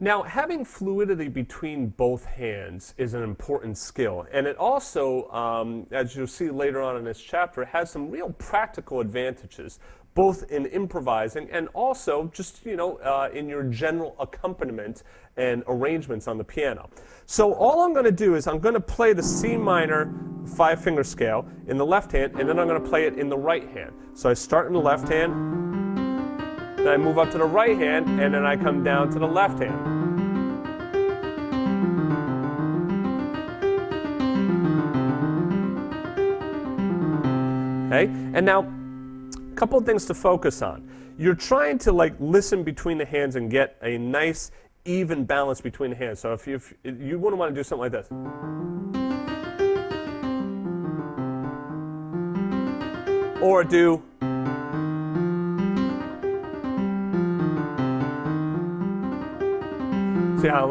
Now, having fluidity between both hands is an important skill, and it also, as you'll see later on in this chapter, has some real practical advantages, both in improvising and also just, in your general accompaniment and arrangements on the piano. So all I'm going to do is I'm going to play the C minor 5-finger scale in the left hand, and then I'm going to play it in the right hand. So I start in the left hand, then I move up to the right hand, and then I come down to the left hand. Okay? And now, a couple of things to focus on. You're trying to listen between the hands and get a nice, even balance between the hands. So if you wouldn't want to do something like this. Or do. See how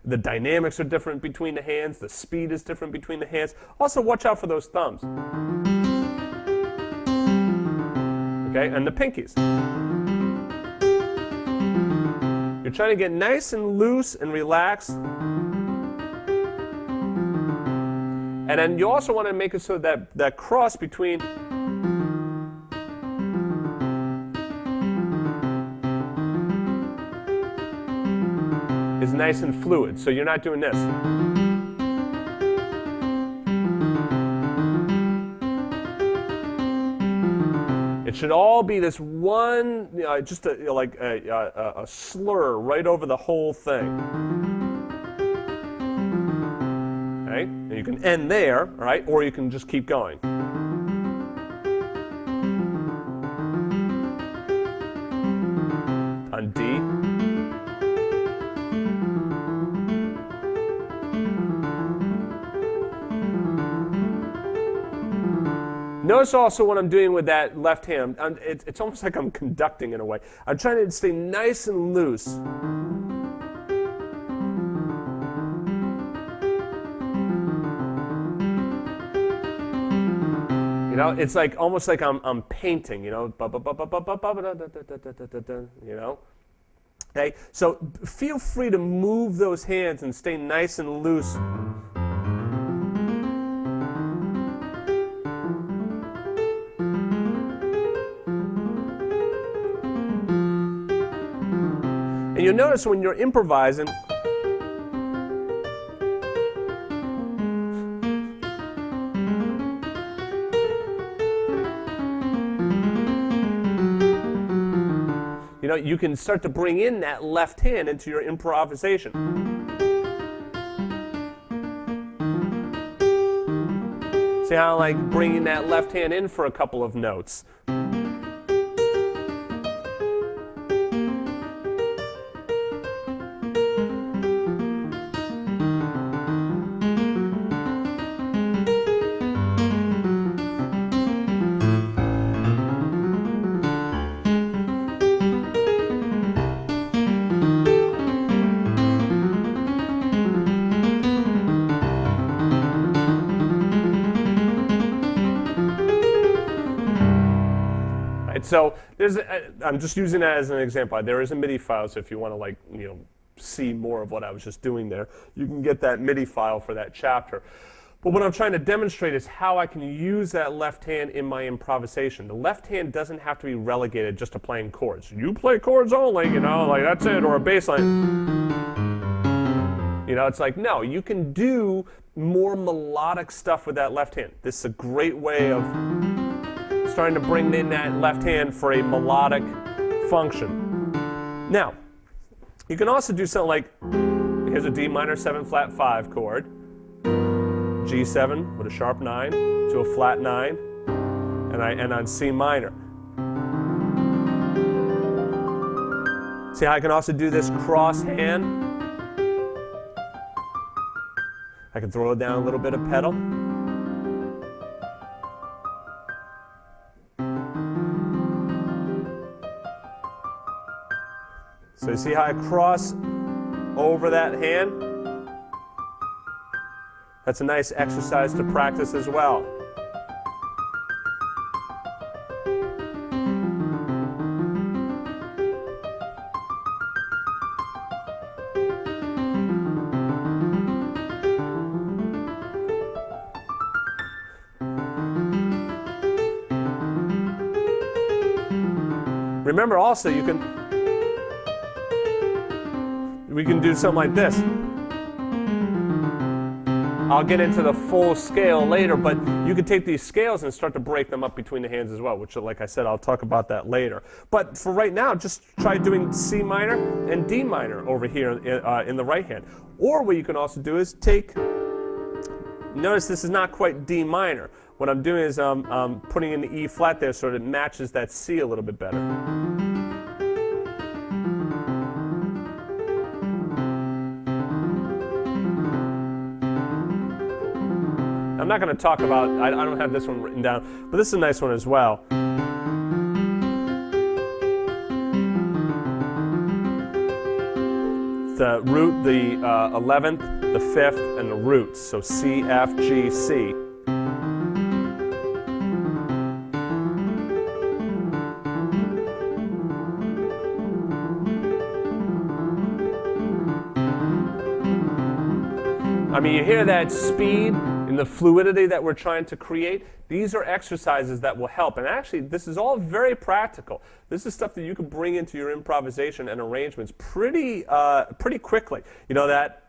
the dynamics are different between the hands, the speed is different between the hands. Also watch out for those thumbs. Okay, and the pinkies. You're trying to get nice and loose and relaxed. And then you also want to make it so that that cross between is nice and fluid, so you're not doing this. It should all be this one, just a slur right over the whole thing. Okay? And you can end there, all right? Or you can just keep going. On D. Notice also what I'm doing with that left hand. It's almost like I'm conducting in a way. I'm trying to stay nice and loose. It's almost like I'm painting, Okay, so feel free to move those hands and stay nice and loose. And you'll notice when you're improvising, you can start to bring in that left hand into your improvisation. See how I like bringing that left hand in for a couple of notes. So I'm just using that as an example. There is a MIDI file, so if you want to see more of what I was just doing there, you can get that MIDI file for that chapter. But what I'm trying to demonstrate is how I can use that left hand in my improvisation. The left hand doesn't have to be relegated just to playing chords. You play chords only, that's it, or a bass line. It's like, no, you can do more melodic stuff with that left hand. This is a great way of starting to bring in that left hand for a melodic function. Now, you can also do something like, here's a D minor 7 flat 5 chord, G7 with a sharp 9 to a flat 9, and I end on C minor. See how I can also do this cross hand? I can throw down a little bit of pedal. So you see how I cross over that hand? That's a nice exercise to practice as well. Remember also we can do something like this. I'll get into the full scale later, but you can take these scales and start to break them up between the hands as well, which, like I said, I'll talk about that later. But for right now, just try doing C minor and D minor over here in the right hand. Or what you can also do is notice this is not quite D minor. What I'm doing is I'm putting in the E flat there so that it matches that C a little bit better. I'm not going to talk about, I don't have this one written down, but this is a nice one as well. The root, the 11th, the 5th, and the roots. So C, F, G, C. I mean, you hear that speed and the fluidity that we're trying to create. These are exercises that will help. And actually, this is all very practical. This is stuff that you can bring into your improvisation and arrangements pretty quickly. You know that?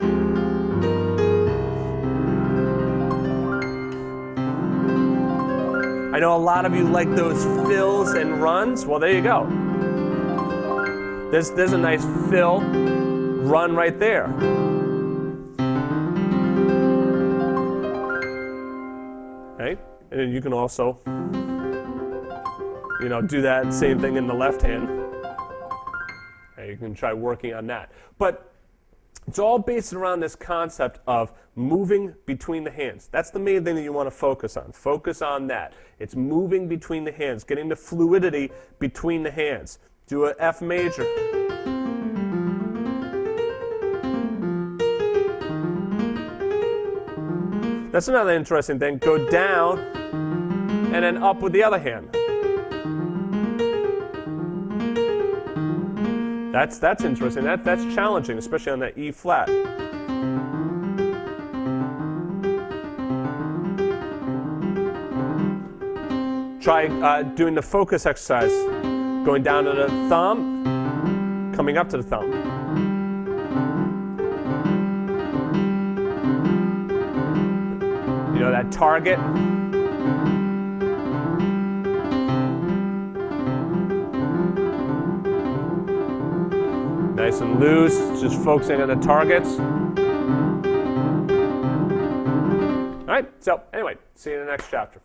I know a lot of you like those fills and runs. Well, there you go. There's a nice fill run right there. Okay? And then you can also, do that same thing in the left hand. Okay, you can try working on that. But it's all based around this concept of moving between the hands. That's the main thing that you want to focus on. Focus on that. It's moving between the hands, getting the fluidity between the hands. Do a F major. That's another interesting thing. Go down and then up with the other hand. That's interesting. That's challenging, especially on that E flat. Try doing the focus exercise. Going down to the thumb, coming up to the thumb. You know, that target. Nice and loose, just focusing on the targets. All right, so anyway, see you in the next chapter.